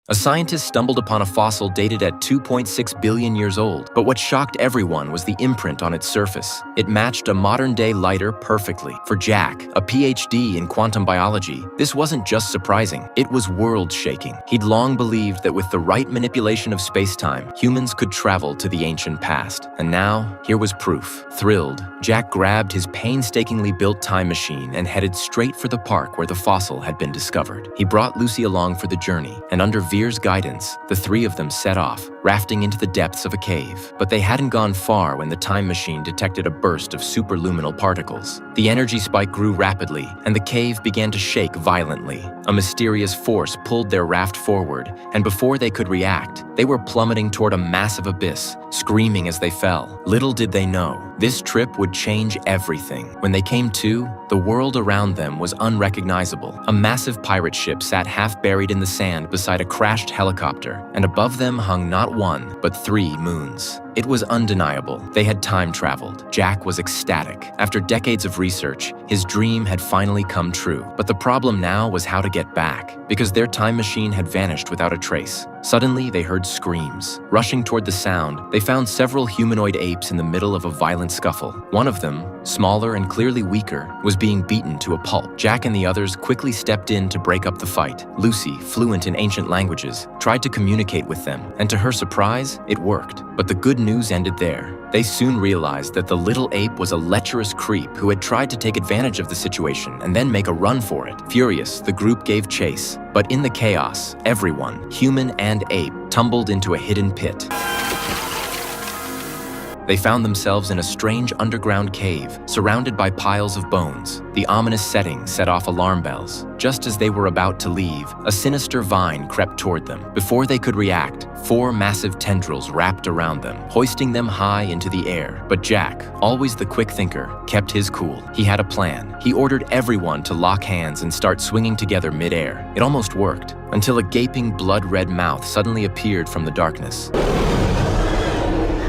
A scientist stumbled upon a fossil dated at 2.6 billion years old, but what shocked everyone was the imprint on its surface. It matched a modern-day lighter perfectly. For Jack, a PhD in quantum biology, this wasn't just surprising, it was world-shaking. He'd long believed that with the right manipulation of space-time, humans could travel to the ancient past. And now, here was proof. Thrilled, Jack grabbed his painstakingly built time machine and headed straight for the park where the fossil had been discovered. He brought Lucy along for the journey, and under Veer's guidance, the three of them set off, rafting into the depths of a cave. But they hadn't gone far when the time machine detected a burst of superluminal particles. The energy spike grew rapidly, and the cave began to shake violently. A mysterious force pulled their raft forward, and before they could react, they were plummeting toward a massive abyss, screaming as they fell. Little did they know, this trip would change everything. When they came to, the world around them was unrecognizable. A massive pirate ship sat half buried in the sand beside a crashed helicopter, and above them hung not one, but 3 moons. It was undeniable. They had time traveled. Jack was ecstatic. After decades of research, his dream had finally come true. But the problem now was how to get back, because their time machine had vanished without a trace. Suddenly, they heard screams. Rushing toward the sound, they found several humanoid apes in the middle of a violent scuffle. One of them, smaller and clearly weaker, was being beaten to a pulp. Jack and the others quickly stepped in to break up the fight. Lucy, fluent in ancient languages, tried to communicate with them, and to her surprise, it worked. But the good news ended there. They soon realized that the little ape was a lecherous creep who had tried to take advantage of the situation and then make a run for it. Furious, the group gave chase. But in the chaos, everyone, human and ape, tumbled into a hidden pit. They found themselves in a strange underground cave, surrounded by piles of bones. The ominous setting set off alarm bells. Just as they were about to leave, a sinister vine crept toward them. Before they could react, 4 massive tendrils wrapped around them, hoisting them high into the air. But Jack, always the quick thinker, kept his cool. He had a plan. He ordered everyone to lock hands and start swinging together mid-air. It almost worked, until a gaping blood-red mouth suddenly appeared from the darkness.